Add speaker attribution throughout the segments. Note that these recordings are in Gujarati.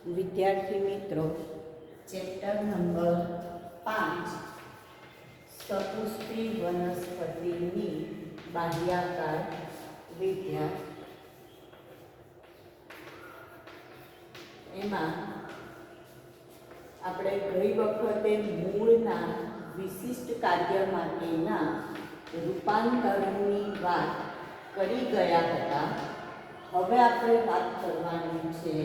Speaker 1: વિદ્યાર્થી મિત્રો, ચેપ્ટર નંબર 5 સપુષ્પી વનસ્પતિની બાહ્યાકાર વિદ્યા, એમાં આપણે ગઈ વખતે મૂળના વિશિષ્ટ કાર્ય માટેના રૂપાંતરણની વાત કરી ગયા હતા. હવે આપણે વાત કરવાની છે.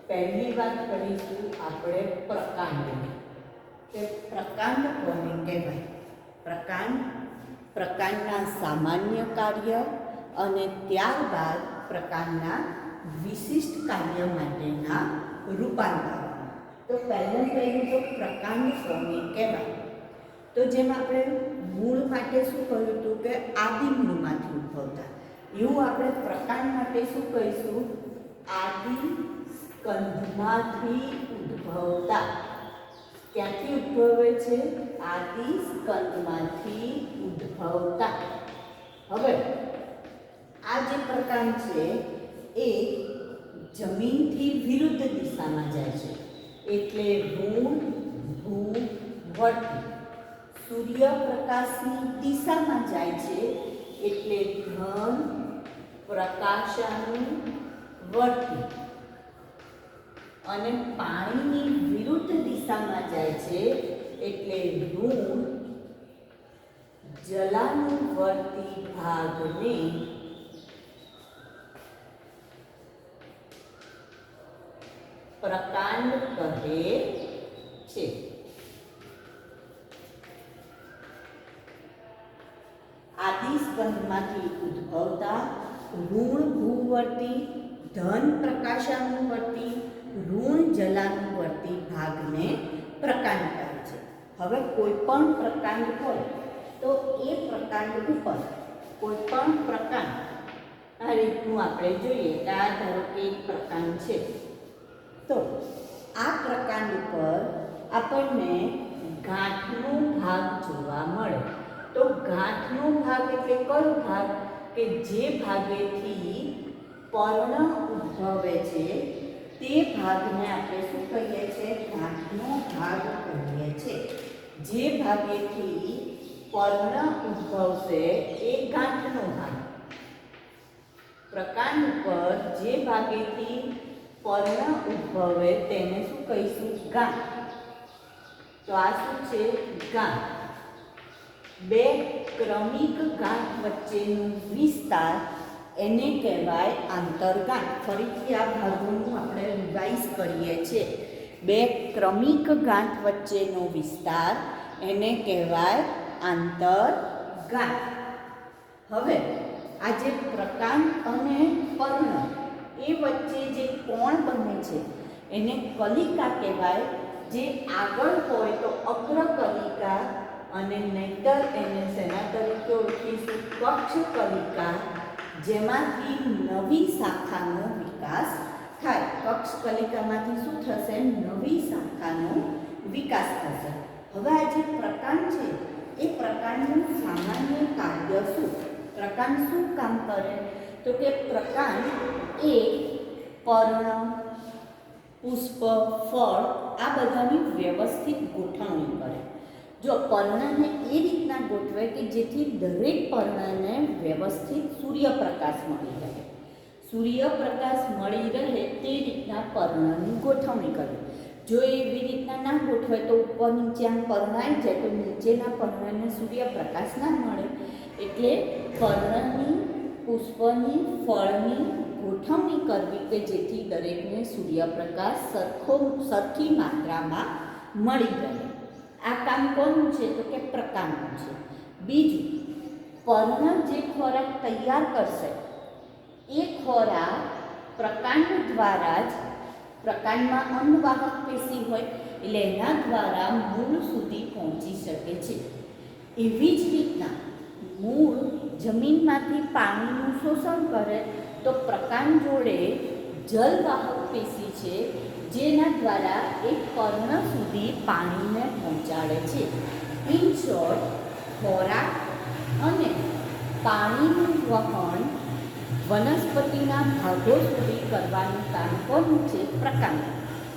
Speaker 1: પહેલી વાત કરીશું આપણે પ્રકાંડની, કે પ્રકાંડ કોને કહેવાય. પ્રકાંડના સામાન્ય કાર્ય અને ત્યારબાદ પ્રકાંડના વિશિષ્ટ કાર્ય માટેના રૂપાંતરણ. તો પહેલું તો પ્રકાંડ કોને કહેવાય. તો જેમ આપણે મૂળ માટે શું કહ્યું હતું કે આદિ મૂળમાંથી ઉદ્ભવતા, એવું આપણે પ્રકાંડ માટે શું કહીશું? આદિ સ્કંધમાંથી ઉદ્ભવતા. ક્યાંથી ઉદ્ભવે છે? આદિ સ્કંધમાંથી ઉદ્ભવતા. હવે આ જે પ્રકાંડ છે એ જમીનથી વિરુદ્ધ દિશામાં જાય છે, એટલે ઋણ ભૂ વર્તી. સૂર્યપ્રકાશની દિશામાં જાય છે, એટલે ધન પ્રકાશાનું વર્તી. અને પાણીની વિરુદ્ધ દિશામાં જાય છે, એટલે ઋણ જલાનુવર્તી ભાગને પ્રકાંડ કહે છે. આદિસ્કંધમાંથી ઉદ્ભવતા ઋણ ભૂવર્તી, ધન પ્રકાશાનુવર્તી, ઋણ જલાનુવર્તી ભાગને પ્રકાંડ કહે છે. હવે કોઈ પણ પ્રકાંડ હોય તો એ પ્રકાંડ ઉપર કોઈ પણ પ્રકાંડ આ રીતનું આપણે જોઈએ કે આ ધારો કે એક પ્રકાંડ છે, તો આ પ્રકાંડ ઉપર આપણને ગાંઠનો ભાગ જોવા મળે. તો ગાંઠનો ભાગ એટલે કયો ભાગ? કે જે ભાગેથી પર્ણ ઉદ્ભવે છે તે ભાગને આપણે શું કહીએ છીએ? ગાંઠનો ભાગ કહીએ છીએ. જે ભાગેથી પર્ણ ઉદ્ભવશે એ ગાંઠનો ભાગ. પ્રકાંડ ઉપર જે ભાગેથી પર્ણ ઉદ્ભવે તેને શું કહીશું? ગાંઠ. તો આ શું છે? ગાંઠ. બે ક્રમિક ગાંઠ વચ્ચેનું વિસ્તાર એને કહેવાય આંતરગાંઠ. ફરીથી આ ભાગોનું આપણે રિવાઇઝ કરીએ છીએ. બે ક્રમિક ગાંઠ વચ્ચેનો વિસ્તાર એને કહેવાય આંતરગાંઠ. હવે આ જે પ્રકાંડ અને પર્ણ એ વચ્ચે જે કોણ બને છે એને કલિકા કહેવાય. જે આગળ હોય તો અગ્રકલિકા, અને નહીતર એને શેના તરીકે ઓળખીશું? કક્ષ કલિકા, જેમાંથી નવી શાખાનો વિકાસ થાય. કક્ષ કલિકામાંથી શું થશે? નવી શાખાનો વિકાસ થશે. હવે આ જે પ્રકાંડ છે એ પ્રકાંડનું સામાન્ય કાર્ય શું? પ્રકાંડ શું કામ કરે? તો કે પ્રકાંડ એ પર્ણ, પુષ્પ, ફળ આ બધાની વ્યવસ્થિત ગોઠવણી કરે. જો પર્ણને એ રીતના ગોઠવે કે જેથી દરેક પર્ણને વ્યવસ્થિત સૂર્યપ્રકાશ મળી રહે. સૂર્યપ્રકાશ મળી રહે તે રીતના પર્ણની ગોઠવણી કરે. જો એવી રીતના ના ગોઠવે તો ઉપર નીચે આમ પર્ણ આવી જાય તો નીચેના પર્ણને સૂર્યપ્રકાશ ના મળે. એટલે પર્ણની, પુષ્પની, ફળની ગોઠવણી કરવી કે જેથી દરેકને સૂર્યપ્રકાશ સરખી માત્રામાં મળી રહે. આ કામ કોનું છે? તો કે પ્રકાંડનું છે. બીજું, પર્ણ જે ખોરાક તૈયાર કરશે એ ખોરાક પ્રકાંડ દ્વારા જ, પ્રકાંડમાં અન્નવાહક પેશી હોય એટલે એના દ્વારા મૂળ સુધી પહોંચી શકે છે. એવી જ રીતના મૂળ જમીનમાંથી પાણીનું શોષણ કરે તો પ્રકાંડ જોડે જલવાહક પેશી છે, જેના દ્વારા એક પર્ણ સુધી પાણીને પહોંચાડે છે. ઇન શોર્ટ, ખોરાક અને પાણીનું વહન વનસ્પતિના ભાગો સુધી કરવાનું કામ કોનું છે? પ્રકાંડ.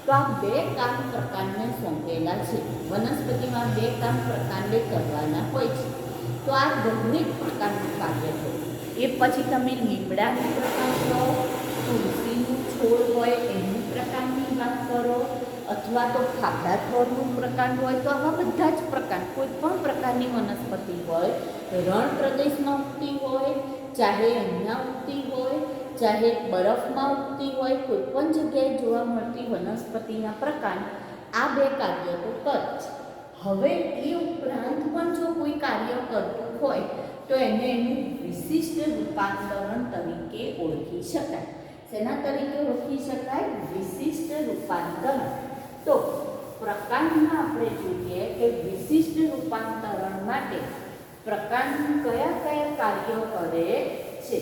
Speaker 1: તો આ બે કામ પ્રકાંડને સોંપેલા છે. વનસ્પતિમાં બે કામ પ્રકાંડે કરવાના હોય છે. તો આ દરેક પ્રકારનું કાર્ય થયું. એ પછી તમે લીમડાનું પ્રકાંડ કરો, તુલસીનું છોડ હોય એનું પ્રકાંડની વાત કરો, અથવા તો ખાડા છોડનું પ્રકાંડ હોય, તો આવા બધા જ પ્રકાંડ કોઈ પણ પ્રકારની વનસ્પતિ હોય, રણ પ્રદેશમાં ઉગતી હોય, ચાહે અહીંયા ઉગતી હોય, ચાહે બરફમાં ઉગતી હોય, કોઈ પણ જગ્યાએ જોવા મળતી વનસ્પતિના પ્રકાંડ આ બે કાર્ય તો કરે છે. હવે એ ઉપરાંત પણ જો કોઈ કાર્ય કરતું હોય તો એને એનું વિશિષ્ટ રૂપાંતરણ તરીકે ઓળખી શકાય. શેના તરીકે ઓળખી શકાય? વિશિષ્ટ રૂપાંતરણ. તો પ્રકાંડમાં આપણે જોઈએ કે વિશિષ્ટ રૂપાંતરણ માટે પ્રકાંડ કયા કયા કાર્યો કરે છે.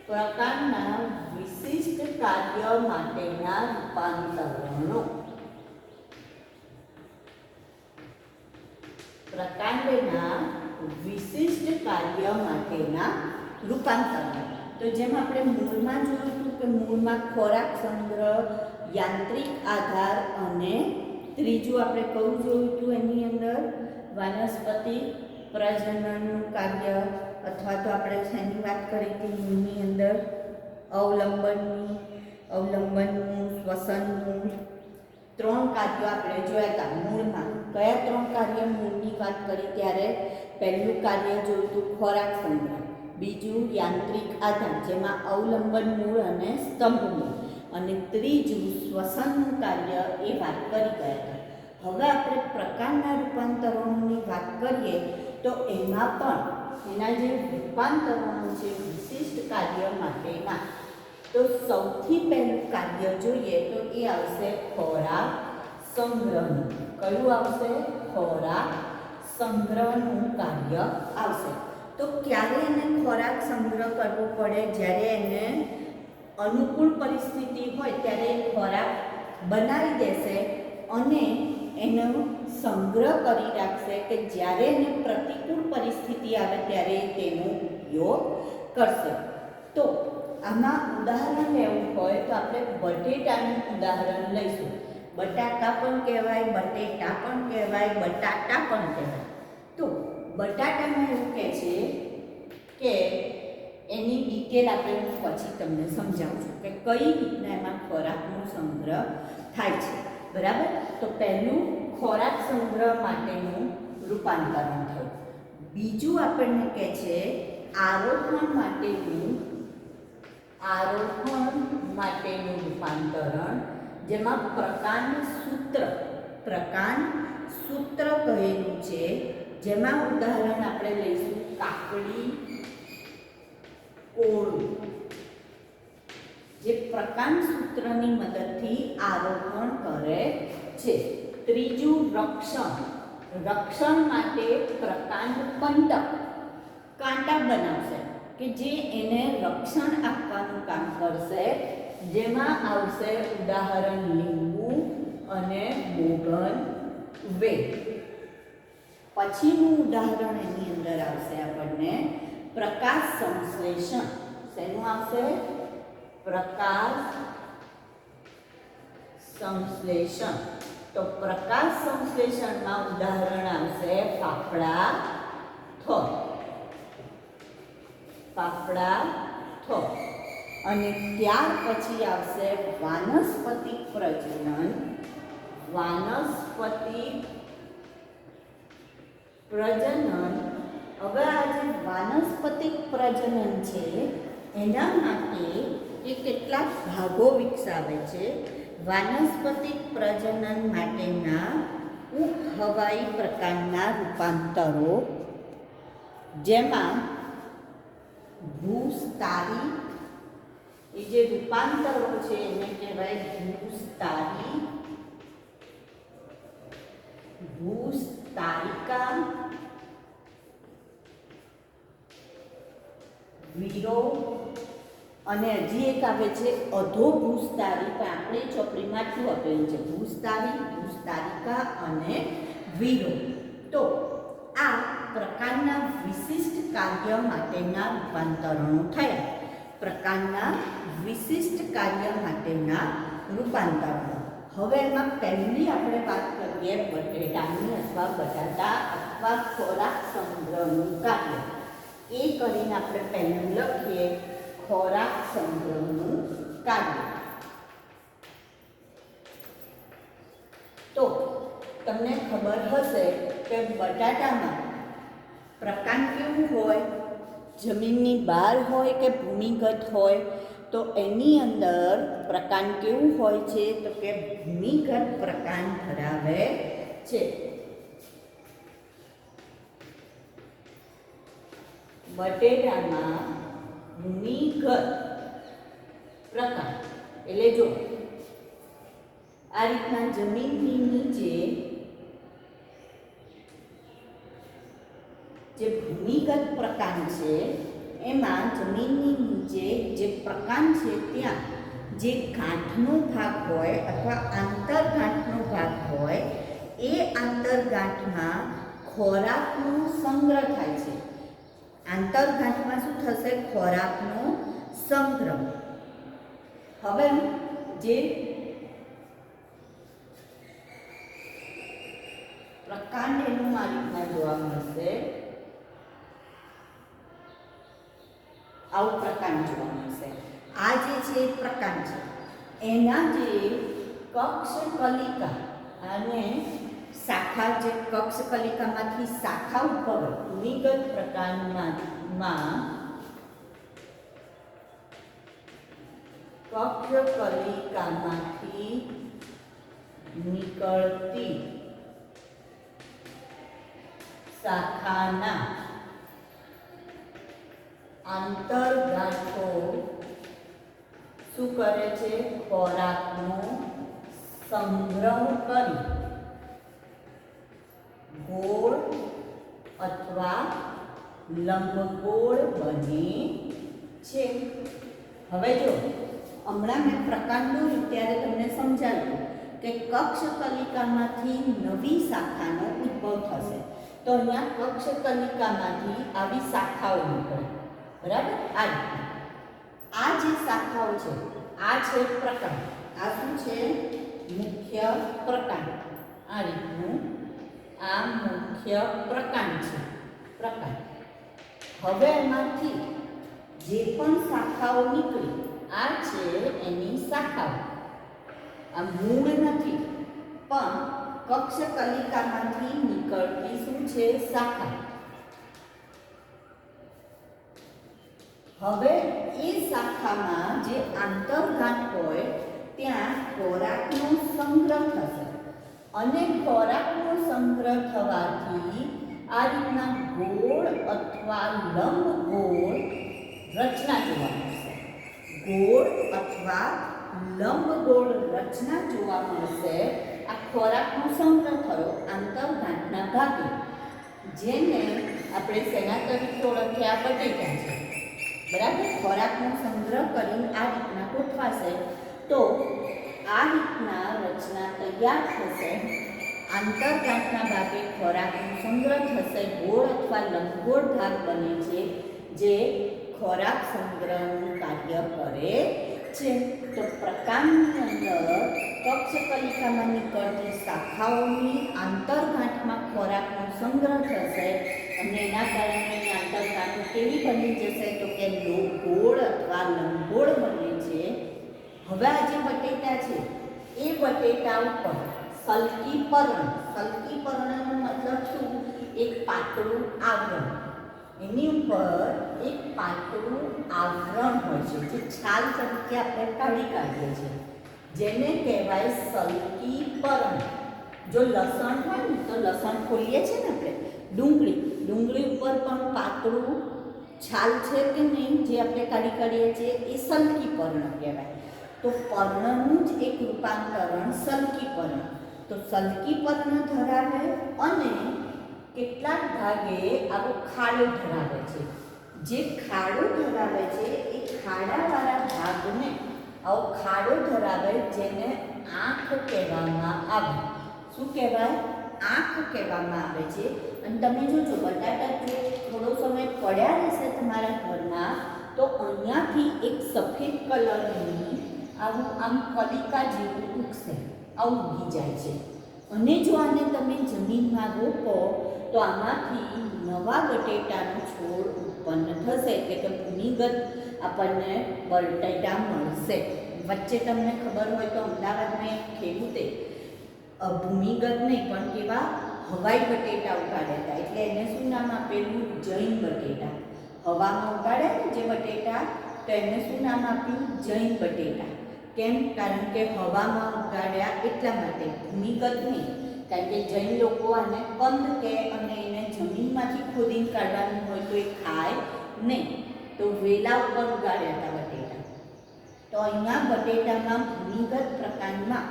Speaker 1: પ્રકાંડના વિશિષ્ટ કાર્ય માટેના રૂપાંતરણો. પ્રકાંડના વિશિષ્ટ કાર્ય માટેના રૂપાંતરણો. તો જેમ આપણે મૂળમાં જોયું હતું કે મૂળમાં ખોરાક સંગ્રહ, યાંત્રિક આધાર અને ત્રીજું આપણે કયું જોયું હતું એની અંદર વનસ્પતિ પ્રજનનનું કાર્ય, અથવા તો આપણે શેની વાત કરી હતી મૂળની અંદર અવલંબનનું, શ્વસનનું, ત્રણ કાર્યો આપણે જોયા હતા મૂળમાં. કયા ત્રણ કાર્ય મૂળની વાત કરી ત્યારે પહેલું કાર્ય જોયું હતું ખોરાક સંગ્રહ, બીજું યાંત્રિક આધાર જેમાં અવલંબન મૂળ અને સ્તંભ મૂળ, અને ત્રીજું શ્વસનનું કાર્ય એ વાત કરી ગયા હતા. હવે આપણે પ્રકારના રૂપાંતરણોની વાત કરીએ તો એમાં પણ એના જે રૂપાંતરણો છે વિશિષ્ટ કાર્ય માટેના, તો સૌથી પહેલું કાર્ય જોઈએ તો એ આવશે ખોરાક સંગ્રહનું. કયું આવશે? ખોરાક સંગ્રહનું કાર્ય આવશે. તો ક્યારે એને ખોરાક સંગ્રહ કરવો પડે? જ્યારે એને અનુકૂળ પરિસ્થિતિ હોય ત્યારે ખોરાક બનાવી દેશે અને એનો સંગ્રહ કરી રાખશે કે જ્યારે એને પ્રતિકૂળ પરિસ્થિતિ આવે ત્યારે તેનો ઉપયોગ કરશે. તો આમાં ઉદાહરણ લેવું હોય તો આપણે બટેટાનું ઉદાહરણ લઈશું. બટાકા પણ કહેવાય, બટેટા પણ કહેવાય, બટાટા પણ કહેવાય. તો બટાટામાં એવું કહે છે કે એની ડિટેલ આપણે હું પછી તમને સમજાવું છું કે કઈ રીતના એમાં ખોરાકનો સંગ્રહ થાય છે. બરાબર? તો પહેલું ખોરાક સંગ્રહ માટેનું રૂપાંતરણ થયું. બીજું આપણને કહે છે આરોહણ માટેનું રૂપાંતરણ, જેમાં પ્રકાંડ સૂત્ર કહેલું છે. જેમાં ઉદાહરણ આપણે લઈશું કાકડી, કોળું, જે પ્રકાંડ સૂત્રની મદદથી આરોહણ કરે છે. ત્રીજું રક્ષણ માટે પ્રકાંડ પંટક કાંટા બનાવશે કે જે એને રક્ષણ આપવાનું કામ કરશે. જેમાં આવશે ઉદાહરણ લીંબુ અને બોગન વેલ. પછીનું ઉદાહરણ એની અંદર આવશે આપણને પ્રકાશ સંશ્લેષણ. શેનું આવશે? પ્રકાશ સંશ્લેષણ. તો પ્રકાશ સંશ્લેષણમાં ઉદાહરણ આવશે પાપડા થોર. અને ત્યાર પછી આવશે વાનસ્પતિક પ્રજનન. હવે આ જે વાનસ્પતિક પ્રજનન છે એના માટે એ કેટલાક ભાગો વિકસાવે છે. વાનસ્પતિક પ્રજનન માટેના ઉપહવાઈ પ્રકારના રૂપાંતરો, જેમાં ભૂસ્તારી, એ જે રૂપાંતરો છે એને કહેવાય ભૂસ્તારિકા, વીરો, અને હજી એક આવે છે અધોભૂસ્તારી. પણ આપણે ચોપડીમાં શું આપેલું છે? ભૂસ્તારી, ભૂસ્તારિકા અને વીરો. તો પ્રકારના વિશિષ્ટ કાર્ય માટેના રૂપાંતરણો થયા. પ્રકારના વિશિષ્ટ કાર્ય માટેના રૂપાંતરણો. હવે એમાં પહેલી આપણે વાત કરીએ બટેટાની અથવા બટાટા અથવા ખોરાક સંગ્રહનું કાર્ય. એ કરીને આપણે પહેલું લખીએ ખોરાક સંગ્રહનું કાર્ય. તો તમને ખબર હશે કે બટાટામાં પ્રકાંડ કેવું હોય, જમીનની બહાર હોય કે ભૂમિગત હોય. તો એની અંદર પ્રકાંડ કેવું હોય છે તો કે ભૂમિગત પ્રકાંડ ધરાવે છે. બટેટામાં ભૂમિગત પ્રકાંડ એટલે જો આ રીતના જમીનની નીચે જે ભૂમિગત પ્રકાંડ છે એમાં જમીનની નીચે જે પ્રકાંડ છે ત્યાં જે ગાંઠનો ભાગ હોય અથવા આંતરગાંઠનો ભાગ હોય એ આંતરગાંઠમાં ખોરાકનો સંગ્રહ થાય છે. આંતરગાંઠમાં શું થશે? ખોરાકનો સંગ્રહ. હવે જે પ્રકાંડ એનું આ રીતના જોવા મળશે. આવું પ્રકાંડ જોવા મળશે. આ જે છે પ્રકાંડ છે એના જે કક્ષકલિકા અને શાખા, જે કક્ષકલિકામાંથી શાખા ઉપર ભૂમિગત પ્રકાંડમાં કક્ષકલિકામાંથી નીકળતી શાખાના આંતરગાંઠો શું કરે છે? ખોરાકનો સંગ્રહ કરી ગોળ અથવા લંબગોળ બને છે. હવે જો હમણાં મેં પ્રકાંડ દોર્યું ત્યારે તમને સમજાવ્યું કે કક્ષકલિકામાંથી નવી શાખાનો ઉદ્ભવ થશે. તો અહીંયા કક્ષકલિકામાંથી આવી શાખાઓ નીકળે. બરાબર? આ જે શાખાઓ છે આ છે પ્રકાંડ. આ શું છે? મુખ્ય પ્રકાંડ. આ રીતનું આ મુખ્ય પ્રકાંડ છે. પ્રકાંડ. હવે એમાંથી જે પણ શાખાઓ નીકળી આ છે એની શાખાઓ. આ મૂળ નથી પણ કક્ષકલિકામાંથી નીકળતી શું છે? શાખા. હવે એ શાખામાં જે આંતરગાંઠ હોય ત્યાં ખોરાકનો સંગ્રહ થશે અને ખોરાકનો સંગ્રહ થવાથી આ રીતના ગોળ અથવા લંબગોળ રચના જોવા મળશે. ગોળ અથવા લંબગોળ રચના જોવા મળશે. આ ખોરાકનો સંગ્રહ થયો આંતરગાંઠના ભાગે, જેને આપણે શેના તરીકે ઓળખ્યા? બટેટા છે. બરાબર? ખોરાકનો સંગ્રહ કરીને આ રીતના ગોઠવાશે તો આ રીતના રચના તૈયાર થશે. આંતરગાંઠના ભાગે ખોરાકનો સંગ્રહ થશે. ગોળ અથવા લંબગોળ ભાગ બને છે જે ખોરાક સંગ્રહનું કાર્ય કરે છે. તો પ્રકાંડની અંદર કક્ષકલિકામાં નીકળતી શાખાઓની આંતરગાંઠમાં ખોરાકનો સંગ્રહ થશે અને એના કારણે આંતરગાંઠો કેવી બની જશે તો કે ગોળ અથવા લંબગોળ બને છે. હવે આ જે બટેટા છે એ બટેટા ઉપર સલ્કી પર્ણ. સલ્કી પર્ણનો મતલબ શું? એક પાતળું આવરણ. એની ઉપર એક પાતળું આવરણ હોય છે જે છાલ તરીકે આપણે કાઢીએ છીએ, જેને કહેવાય સલ્કી પર્ણ. જો લસણ હોય ને તો લસણ ખોલીએ છીએ ને આપણે, ડુંગળી ઉપર પણ પાતળું છાલ છે કે નહીં જે આપણે કાઢીએ છીએ એ સલ્કી પર્ણ કહેવાય. તો પર્ણનું જ એક રૂપાંતરણ સલ્કી પર્ણ. તો સલ્કી પર્ણ ધરાવે અને કેટલાક ભાગે આવો ખાડો ધરાવે છે. જે ખાડો ધરાવે છે એ ખાડાવાળા ભાગને આવો ખાડો ધરાવે જેને આંખ કહેવામાં આવે. શું કહેવાય? આંખ કહેવામાં આવે છે. અને તમે જોજો બટાટા જો થોડો સમય પડ્યા રહેશે તમારા ઘરમાં તો અહીંયાથી એક સફેદ કલરની આવું આમ કલિકા જેવું ઉગશે, આવું ઉગી જાય છે. અને જો આને તમે જમીનમાં રોપો તો આમાંથી નવા બટેટાનો છોડ ઉત્પન્ન થશે, એટલે કે ભૂમિગત આપણને બટેટા મળશે. વચ્ચે તમને ખબર હોય તો અમદાવાદમાં એક ખેડૂતે ભૂમિગત નહીં પણ કેવા હવાઈ બટેટા ઉગાડ્યા હતા, એટલે એને શું નામ આપેલું? જૈન બટેટા. હવામાં ઉગાડે ને જે બટેટા, તો એને શું નામ આપ્યું? જૈન બટેટા. કેમ? કારણ કે હવામાં ઉગાડ્યા એટલા માટે, ભૂમિગત નહીં. કારણ કે જૈન લોકો આને કંદ કહે અને એને જમીનમાંથી ખોદીને કાઢવાનું હોય તો એ ખાય નહીં, તો વેલા ઉપર ઉગાડ્યા હતા બટેટા. તો અહીંયા બટેટામાં ભૂમિગત પ્રકારમાં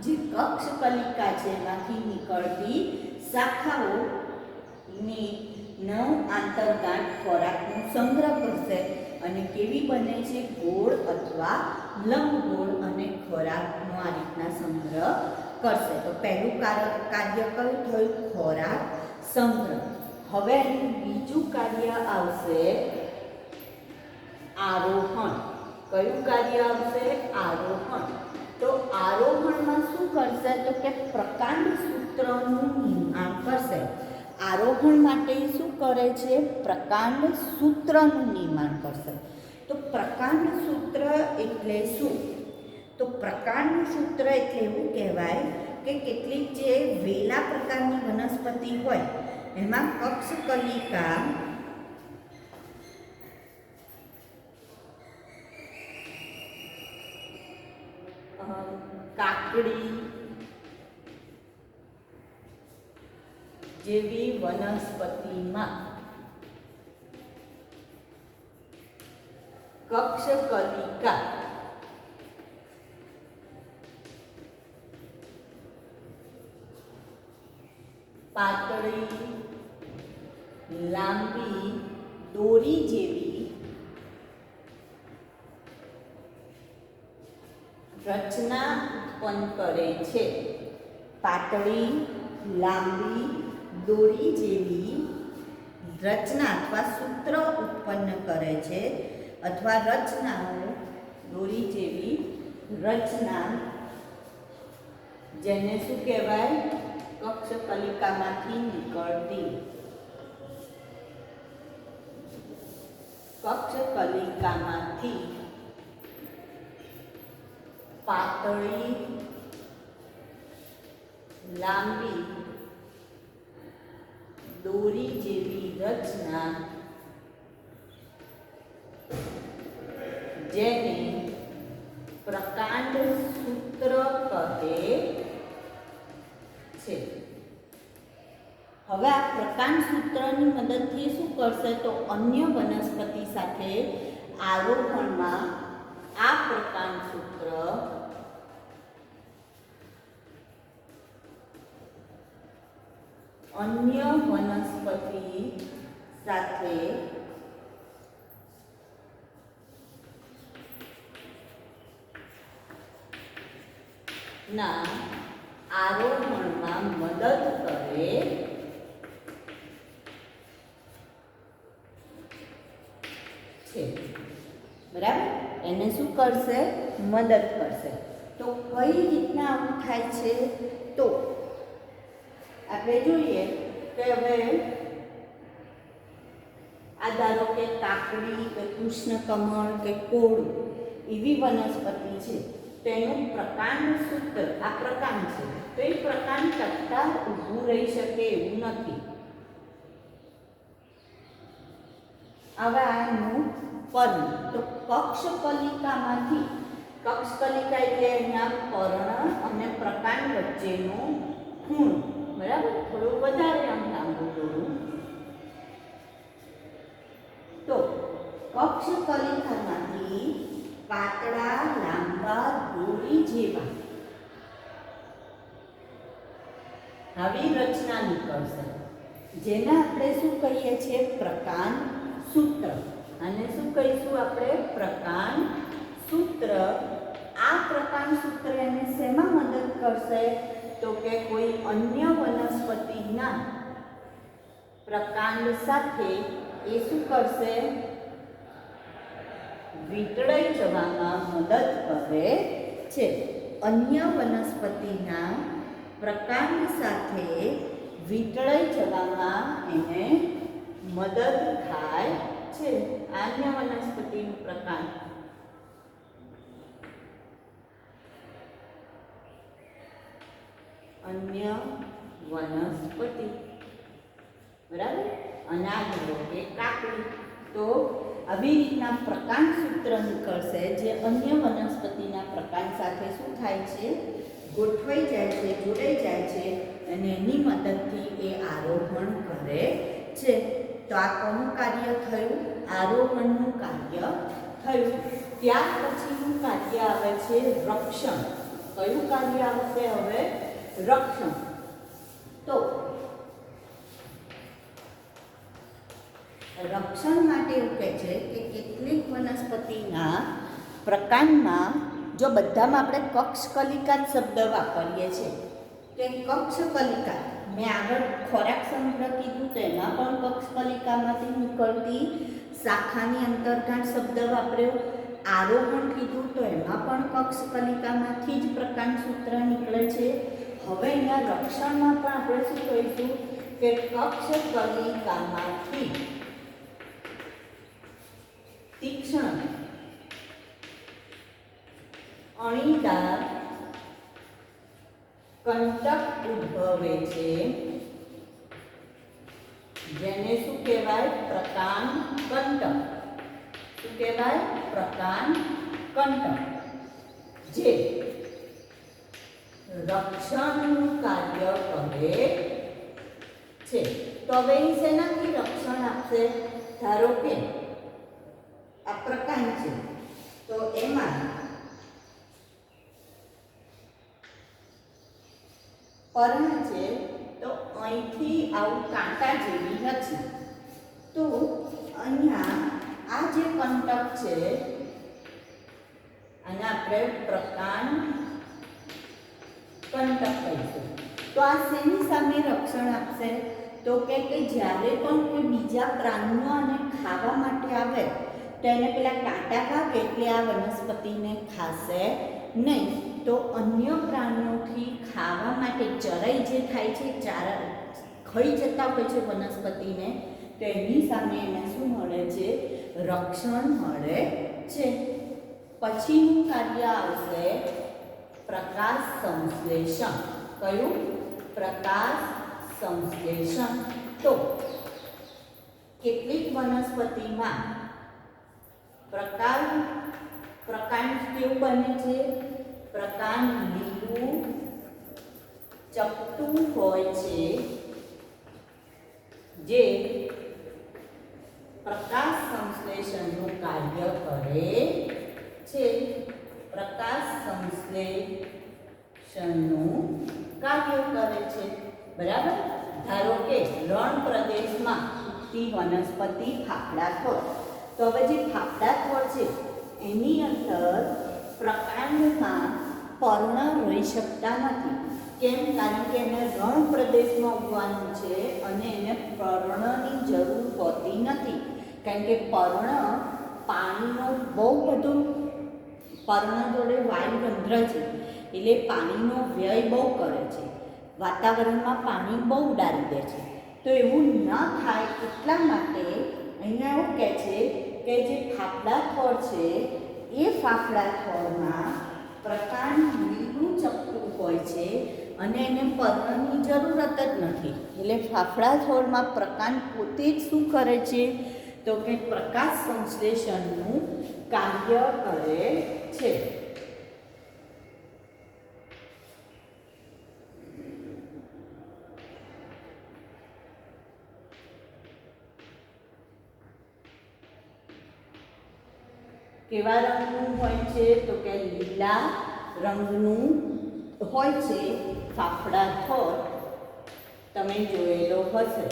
Speaker 1: જે કક્ષ કલિકા છે એમાંથી નીકળતી શાખાઓની નવ આંતરગાંઠ ખોરાકનો સંગ્રહ કરશે અને કેવી બને છે? ગોળ અથવા લંબગોળ, અને ખોરાકનો આ રીતના સંગ્રહ કરશે. તો પહેલું કાર્ય કયું થયું? ખોરાક સંગ્રહ. હવે એનું બીજું કાર્ય આવશે આરોહણ. કયું કાર્ય આવશે? આરોહણ. તો આરોહણમાં શું કરશે? તો કે પ્રકાંડ સૂત્રનું નિર્માણ કરશે. આરોહણ માટે શું કરે છે? પ્રકાંડ સૂત્રનું નિર્માણ કરશે. તો પ્રકાંડ સૂત્ર એટલે શું? તો પ્રકાંડ સૂત્ર એટલે એવું કહેવાય કે કેટલીક જે વેલા પ્રકારની વનસ્પતિ હોય એમાં કક્ષ કલિકા કાકડી જેવી વનસ્પતિમાં કક્ષ કલિકા પાતળી, લાંબી, દોરી જેવી રચના ઉત્પન્ન કરે છે. પાતળી, લાંબી, દોરી જેવી રચના અથવા સૂત્ર ઉત્પન્ન કરે છે, અથવા રચનાઓ, દોરી જેવી રચના, જેને શું કહેવાય? કક્ષ કલિકામાંથી નીકળતી. કક્ષ કલિકામાંથી પાતળી, લાંબી, દોરી જેવી રચના, જેને પ્રકાંડ સૂત્ર કહે છે. હવે આ પ્રકાંડ સૂત્રની મદદથી શું કરશે? તો અન્ય વનસ્પતિ સાથે આરોહણમાં આ પ્રકાંડ સૂત્ર અન્ય વનસ્પતિ સાથે ના આરોહણમાં મદદ કરે છે. બરાબર? એને શું કરશે? મદદ કરશે. તો કઈ રીતના આવું થાય છે? તો આપણે જોઈએ કે હવે આ ધારો કે કાકડી કે કૃષ્ણકમળ કે કોળું એવી વનસ્પતિ છે, તો એનું પ્રકાંડ સૂત્ર આ પ્રકાંડ છે, તો એ પ્રકાંડ ટકતા ઊભું રહી શકે એવું નથી. હવે આનું પર્ણ, તો કક્ષ કલિકામાંથી, કક્ષ કલિકા એટલે અહીંયા પર્ણ અને પ્રકાંડ વચ્ચેનો ખૂણો. બરાબર? થોડું વધારે આમ લાંબુ દોરું. તો કક્ષ કલિકામાંથી પાતળા, લાંબા, દોરી જેવા આવી રચના નીકળશે, જેને આપણે શું કહીએ છીએ? પ્રકાંડ સૂત્ર. અને શું કહીશું આપણે? પ્રકાંડ સૂત્ર. આ પ્રકાંડ સૂત્ર એને શેમાં મદદ કરશે? તો તો કે કોઈ અન્ય વનસ્પતિના પ્રકાંડ સાથે એ શું કરશે? વીંટળાઈ જવામાં મદદ કરે છે. અન્ય વનસ્પતિના પ્રકાંડ સાથે વીંટળાઈ જવામાં એને મદદ થાય છે. અન્ય વનસ્પતિનું પ્રકાંડ અન્ય વનસ્પતિ, બરાબર. અનાજ કે કાકડી. તો આવી રીતના પ્રકાંડ સૂત્ર નીકળશે જે અન્ય વનસ્પતિના પ્રકાંડ સાથે શું થાય છે? ગોઠવાઈ જાય છે, જોડાઈ જાય છે અને એની મદદથી એ આરોહણ કરે છે. તો આ કોનું કાર્ય થયું? આરોહણનું કાર્ય થયું. ત્યાર પછીનું કાર્ય આવે છે રક્ષણ. કયું કાર્ય આવશે હવે? રક્ષણ. તો રક્ષણ માટે એવું કહે છે કે કેટલીક વનસ્પતિના પ્રકાંડમાં, જો બધામાં આપણે કક્ષકલિકા શબ્દ વાપરીએ છીએ, તો કક્ષકલિકા મેં આગળ ખોરાક સંગ્રહ કીધું તો એમાં પણ કક્ષકલિકામાંથી નીકળતી શાખાની અંતર્ગાંઠ શબ્દ વાપર્યો. આરોહણ કીધું તો એમાં પણ કક્ષકલિકામાંથી જ પ્રકાંડ સૂત્ર નીકળે છે. હવે અહીંયા રક્ષણમાં પણ આપણે શું કહીશું કે કક્ષકલિકામાંથી તીક્ષ્ણ અણીદાર કંટક ઉદ્ભવે છે, જેને શું કહેવાય? પ્રકાંડ કંટક. શું કહેવાય? પ્રકાંડ કંટક. જે રક્ષણનું કાર્ય કરે છે. તો હવે એ શેનાથી રક્ષણ આપશે? ધારો કે આ પ્રકાંડ છે, તો એમાં પર્ણ છે, તો અહીંથી આવું કાંટા જેવી રચના. તો અહીંયા આ જે કંટક છે આને આપણે પ્રકાંડ કંટક કહીશું. તો આ શેની સામે રક્ષણ આપશે? તો કે જ્યારે પણ કોઈ બીજા પ્રાણીઓ આને ખાવા માટે આવે તો એને પેલા કાંટા વાગે એટલે આ વનસ્પતિને ખાશે નહીં. તો અન્ય પ્રાણીઓથી ખાવા માટે ચરાઈ જે થાય છે, ચારા ખાઈ જતા હોય છે વનસ્પતિને, તો એની સામે એને શું મળે છે? રક્ષણ મળે છે. પછીનું કાર્ય આવશે પ્રકાશ સંશ્લેષણ. કયું? પ્રકાશ સંશ્લેષણ. તો કેટલીક વનસ્પતિમાં પ્રકાંડ કેવું બને છે? પ્રકાંડ લીલું ચપટું હોય છે, જે પ્રકાશ સંશ્લેષણનું કાર્ય કરે છે. પ્રકાશ સંશ્લેષણનું કાર્ય કરે છે, બરાબર. ધારો કે રણ પ્રદેશમાં ઉગતી વનસ્પતિ ફાફડા છોડ. તો હવે જે ફાફડા છોડ છે એની અંદર પ્રકાંડમાં પર્ણ રહી શકતા નથી. કેમ? કારણ કે એને રણ પ્રદેશમાં ઉગવાનું છે અને એને પર્ણની જરૂર હોતી નથી. કારણ કે પર્ણ પાણીનો બહુ બધો, પર્ણ જોડે વાયુરંધ્ર છે એટલે પાણીનો વ્યય બહુ કરે છે, વાતાવરણમાં પાણી બહુ ઉડાડી દે છે. તો એવું ન થાય એટલા માટે અહીંયા એવું કહે છે કે જે ફાફડા છોડ છે એ ફાફડા છોડમાં પ્રકાંડ લીલું ચપટું હોય છે અને એને પર્ણની જરૂરત જ નથી. એટલે ફાફડા છોડમાં પ્રકાંડ પોતે જ શું કરે છે? તો કે પ્રકાશ સંશ્લેષણનું કાર્ય કરે છે. કેવા રંગનું હોય છે? તો કે લીલા રંગનું હોય છે ફાફડા છોડ. તમે જોયેલો હશે.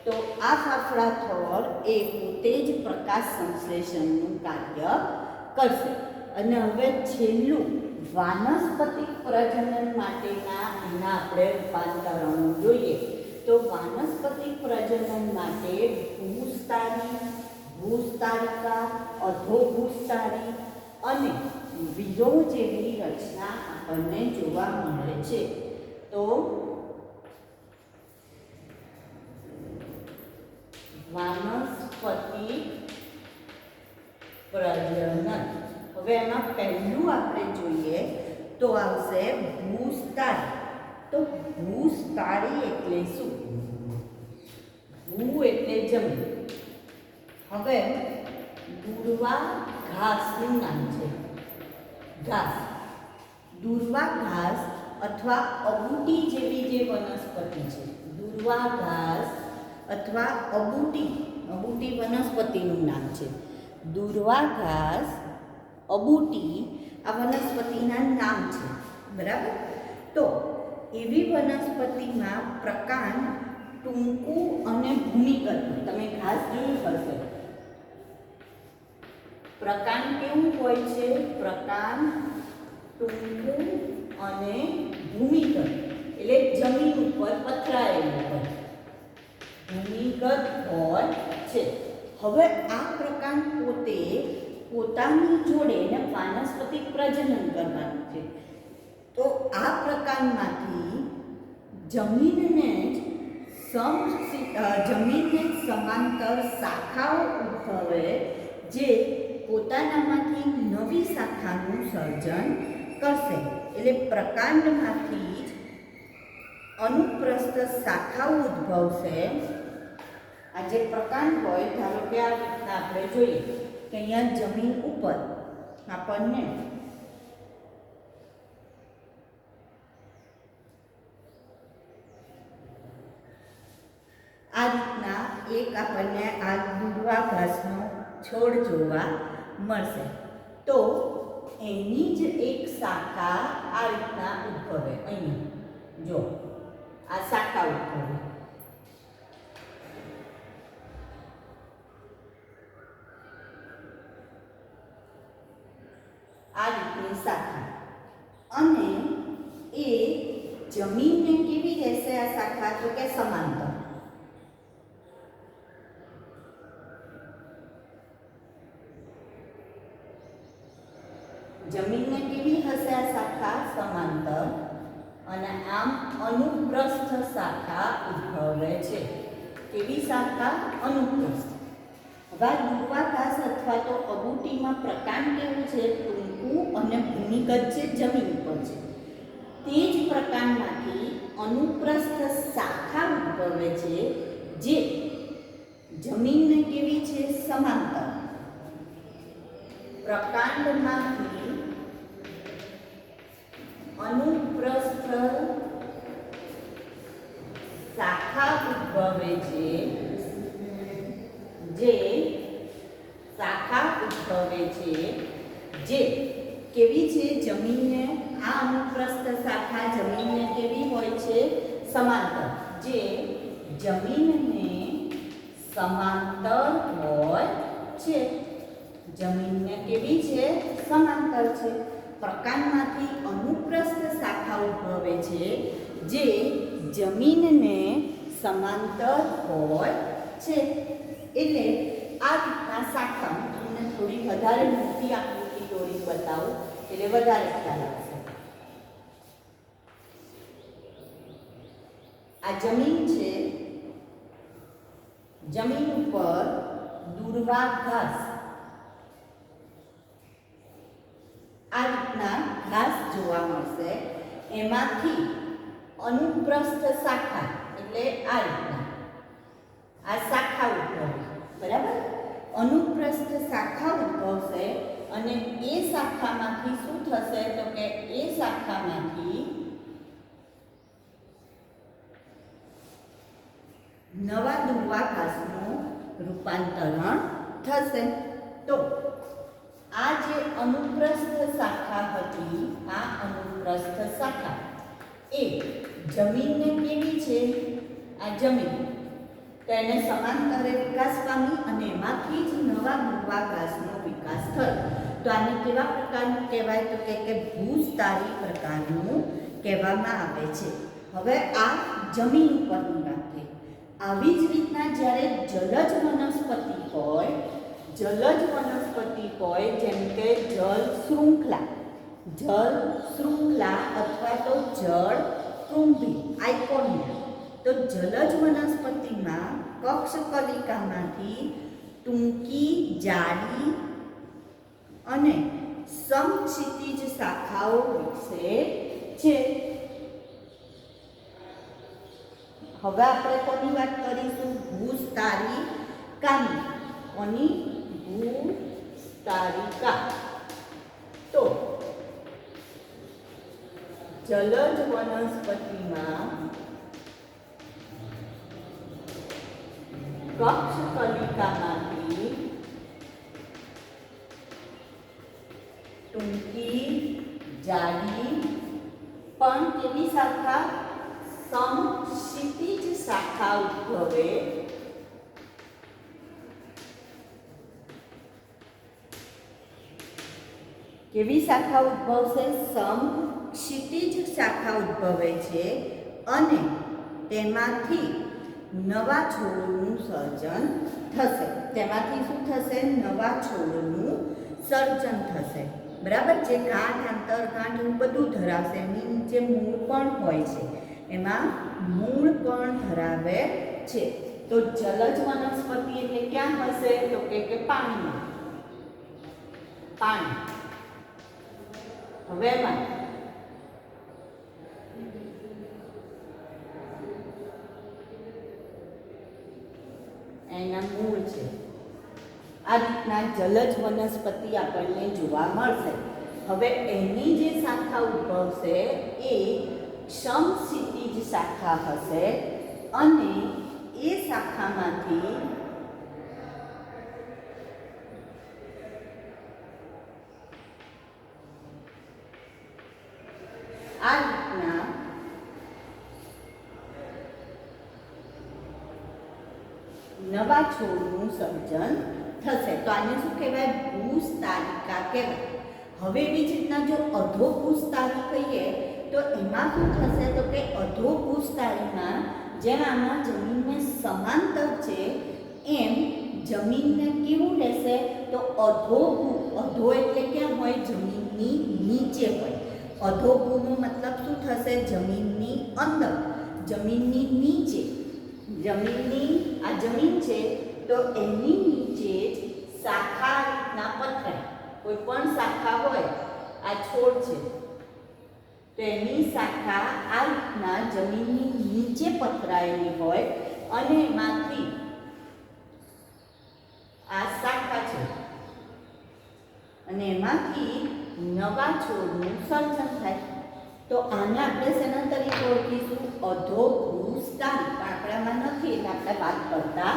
Speaker 1: તો આ ફાફડા છોડ એ પોતે જ પ્રકાશ સંશ્લેષણનું કાર્ય કરશે. અને હવે છેલ્લું વાનસ્પતિક પ્રજનન માટેના એના આપણે રૂપાંતરણો જોઈએ. તો વાનસ્પતિક પ્રજનન માટે ભૂસ્તારી, ભૂસ્તારિકા, અધોભૂસ્તારી અને વિરો જેવી રચના આપણને જોવા મળે છે. તો વાનસ્પતિક પ્રજનન, હવે એમાં પહેલું આપણે જોઈએ તો આવશે ભૂસ્તારી. તો ભૂસ્તારી એટલે શું? ભૂ એટલે જમીન. હવે દુર્વા ઘાસનું નામ છે. ઘાસ, દુર્વા ઘાસ અથવા અબૂટી જેવી જે વનસ્પતિ છે, દુર્વા ઘાસ અથવા અબૂટી, અબૂટી વનસ્પતિનું નામ છે. દુર્વા ઘાસ, અબૂટી આ વનસ્પતિના નામ છે, બરાબર. તો એવી વનસ્પતિમાં પ્રકાંડ ટૂંકું અને ભૂમિગત, તમે ઘાસ જોયું હશે. પ્રકાંડ કેવું હોય છે? પ્રકાંડ ટૂંકું અને ભૂમિગત એટલે જમીન ઉપર પથરાયેલું હોય, ભૂમિગત હોય છે. હવે આ પ્રકાંડ પોતે પોતાની જોડે એને વાનસ્પતિક પ્રજનન કરવાનું છે. તો આ પ્રકાંડમાંથી જમીનને સમાંતર શાખાઓ ઉદ્ભવે, જે પોતાનામાંથી નવી શાખાનું સર્જન કરશે. એટલે પ્રકાંડમાંથી જ અનુપ્રસ્થ શાખાઓ ઉદ્ભવશે. આ જે પ્રકાંડ હોય, ધારો કે આ રીતના આપણે જોઈએ કે અહીંયા જમીન ઉપર આપણને આ રીતના એક આપણને આ દુર્વા ઘાસનો છોડ જોવા મળશે. તો એની જ એક શાખા આ રીતના ઉદ્ભવે. અહીંયા જો આ શાખા ઉદ્ભવે. આ રીતની શાખા, અને એ જમીનને કેવી રહેશે આ શાખા? તો કે સમાંતર. જમીનને કેવી હશે આ શાખા? સમાંતર. અને આમ અનુપ્રસ્થ શાખા ઉદ્ભવે છે. કેવી શાખા? અનુપ્રસ્થ. હવે દુર્વા ઘાસ અથવા તો અબૂટીમાં પ્રકાંડ કેવું છે? ટૂંકું અને ભૂમિગત છે, જમીન પર છે. તે જ પ્રકાંડમાંથી અનુપ્રસ્થ શાખા ઉદ્ભવે છે, જે જમીનને કેવી છે? સમાંતર. પ્રકાંડમાંથી અનુપ્રસ્થ શાખા ઉદ્ભવે છે, જે શાખા ઉદ્ભવે છે, જે કેવી છે? જમીનને, આ અનુપ્રસ્થ શાખા જમીનને કેવી હોય છે? સમાંતર. જે જમીનને સમાંતર હોય છે. જમીનને કેવી છે? સમાંતર છે. પ્રકાંડમાંથી અનુપ્રસ્થ શાખા ઉદ્ભવે છે, જે જમીનને સમાંતર હોય છે. એટલે આ રીતના શાખા, તમને થોડી વધારે મોટી આકૃતિ દોરી બતાવું એટલે વધારે ખ્યાલ આવશે. આ જમીન છે, જમીન ઉપર દુર્વા ઘાસ, આ રીતના ઘાસ જોવા મળશે. એમાંથી અનુપ્રસ્થ શાખા એટલે આ રીતના આ શાખા ઉદ્ભવે, બરાબર. અનુપ્રસ્થ શાખા ઉદ્ભવશે અને એ શાખામાંથી શું થશે? તો કે એ શાખામાંથી નવા દુર્વા ઘાસનું રૂપાંતરણ થશે. તો આ જે અનુપ્રસ્થ શાખા હતી, આ અનુપ્રસ્થ શાખા એ જમીનને કેવી છે? આ જમીન તો એને સમાંતરે વિકાસ પામી અને એમાંથી જ નવા દુર્વા ઘાસનો વિકાસ થયો. તો આને કેવા પ્રકારનું કહેવાય તો કે ભૂસ્તારી પ્રકારનું કહેવામાં આવે છે. હવે આ જમીન ઉપરની વાત થઈ. આવી જ રીતના જ્યારે જલજ વનસ્પતિ હોય જેમ કે જળ શૃંખલા અથવા તો જળ કુંભી આઇકોનિયા, તો જલજ વનસ્પતિમાં કક્ષકલિકામાંથી ટૂંકી, જાડી અને સમક્ષિતિજ શાખાઓ વિકસે છે. હવે આપણે કોની વાત કરીશું? ભૂસ્તારિકાની. કોની? ભૂસ્તારિકા. તો જલજ વનસ્પતિમાં કક્ષકલિકામાંથી ટૂંકી, જાડી પણ કેવી શાખા? સમક્ષિતિજ શાખા ઉદ્ભવે. કેવી શાખા ઉદ્ભવશે? સમક્ષિતિજ શાખા ઉદ્ભવે છે અને તેમાંથી નવા છોડનું સર્જન થશે. તેમાંથી શું થશે? નવા છોડનું સર્જન થશે. બરાબર? જે ગાંઠ, આંતરગાંઠ એવું બધું ધરાવશે. એની નીચે મૂળ પણ હોય છે, એમાં મૂળ પણ ધરાવે છે. તો જલજ વનસ્પતિ એટલે ક્યાં હશે? તો કે પાણીમાં. પાણી. હવે એમાં એના મૂળ છે. આ રીતના જલજ વનસ્પતિ આપણને જોવા મળશે. હવે એની જે શાખા ઉદ્ભવશે એ સમક્ષિતિજ શાખા હશે અને એ શાખામાંથી આ રીતના નવા છોડનું સર્જન થશે. તો આને શું કહેવાય? ભૂસ્તારિકા કહેવાય. હવે એવી જ રીતના જો અધોભૂસ્તારી કહીએ તો એમાં શું થશે? તો કે અધોભૂસ્તારીમાં જેમ આમાં જમીનને સમાંતર છે એમ જમીનને કેવું રહેશે? તો અધો એટલે ક્યાં હોય? જમીનની નીચે હોય. અધોભૂનો મતલબ શું થશે? જમીનની અંદર, જમીનની નીચે. જમીનની આ જમીન છે તો એની નીચે જ શાખા રીતના પથરાય. કોઈ પણ શાખા હોય, આ છોડ છે તો એની શાખા આ રીતના જમીનની નીચે પથરાયેલી હોય અને એમાંથી આ શાખા છે અને એમાંથી નવા છોડનું સર્જન થાય. તો આને આપણે શેના તરીકે ઓળખીશું? અધોભૂસ્તારી. પણ આપણામાં નથી એટલે આપણે વાત કરતા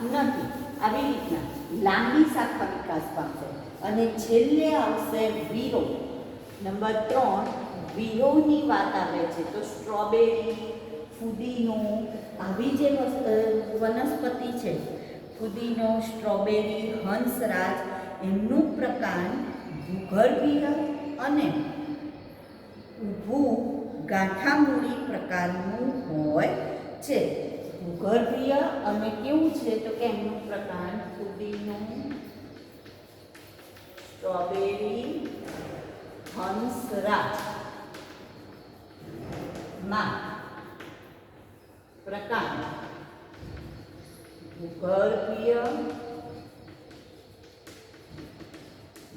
Speaker 1: નથી. આવી રીતના લાંબી શાખા વિકાસ પામશે. અને છેલ્લે આવશે વીરો. નંબર 3 વીરોની વાત આવે છે. તો સ્ટ્રોબેરી, ફુદીનો, આવી જે વનસ્પતિ છે, ફુદીનો, સ્ટ્રોબેરી, હંસરાજ, એમનું પ્રકાંડ ભૂગર્ભીય અને ઊભું ગાંઠામૂળી પ્રકારનું હોય છે. ભૂગર્ભીય અને કેવું છે? તો કે એમનું પ્રકાંડ ફુદીનો, સ્ટ્રોબેરી, હંસરાજ માં પ્રકાંડ ભૂગર્ભીય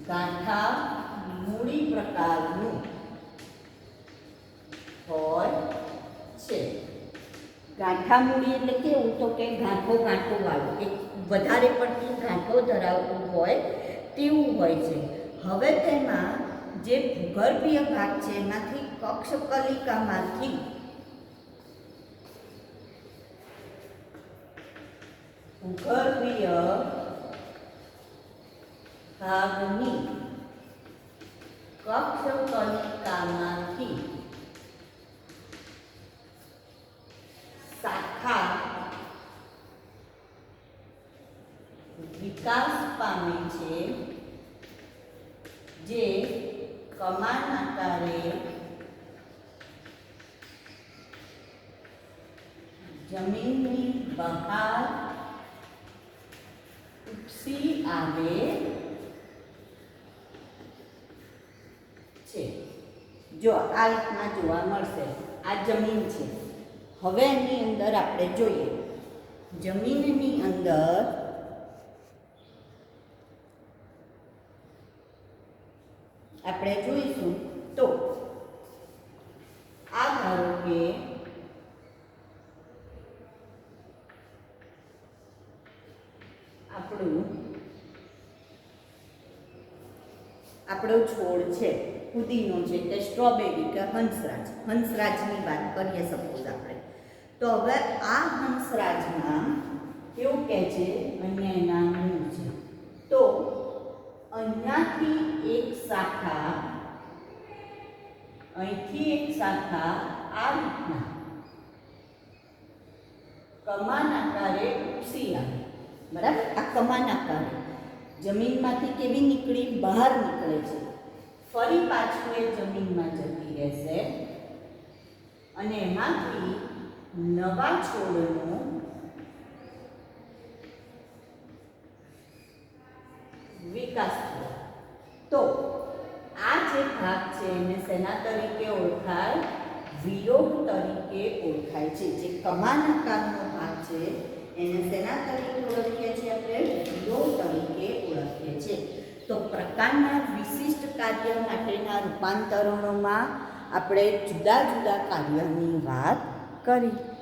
Speaker 1: ગાંઠામૂળી પ્રકારનું હોય છે. ગાંઠામૂળી એટલે કેવું? તો કે ગાંઠો વાળું, એક વધારે પડતી ગાંઠો ધરાવતું હોય તેવું હોય છે. હવે તેમાં જે ભૂગર્ભીય ભાગ છે એમાંથી કક્ષકલિકામાંથી ભૂગર્ભીય ભાગની કક્ષકલિકામાંથી શાખા વિકાસ પામે છે જે કમાન આકારે જમીનની બહાર ઉપસી આવે છે. જો આ રીતના જોવા મળશે. આ જમીન છે. હવે એની અંદર આપણે જોઈએ. જમીનની અંદર આપણે જોઈશું તો આ ધારો કે આપણો છોડ છે, પુદીનો છે, કે સ્ટ્રોબેરી કે હંસરાજની વાત કરીએ સપોઝ આપણે. તો હવે આ હંસરાજમાં કેવું કહે છે, અહીંયા એના મૂળ છે. તો અહીંયાથી એક શાખા, અહીંથી એક શાખા આ રીતના કમાન આકારે ઉપસી આવે. બરાબર, આ કમાન આકારે જમીનમાંથી કેવી નીકળી, બહાર નીકળે છે. ફરી પાછું એ જમીનમાં જતી રહેશે અને એમાંથી નવા છોડનો વિકાસ થયો. તો આ જે ભાગ છે એને શેના તરીકે ઓળખાય? વિરોધ તરીકે ઓળખાય છે. જે કમાન આકારનો ભાગ છે એને શેના તરીકે ઓળખીએ છીએ? આપણે વિરોધ તરીકે ઓળખીએ છીએ. તો પ્રકારના વિશિષ્ટ કાર્ય માટેના રૂપાંતરણોમાં આપણે જુદા જુદા કાર્યની વાત કરી.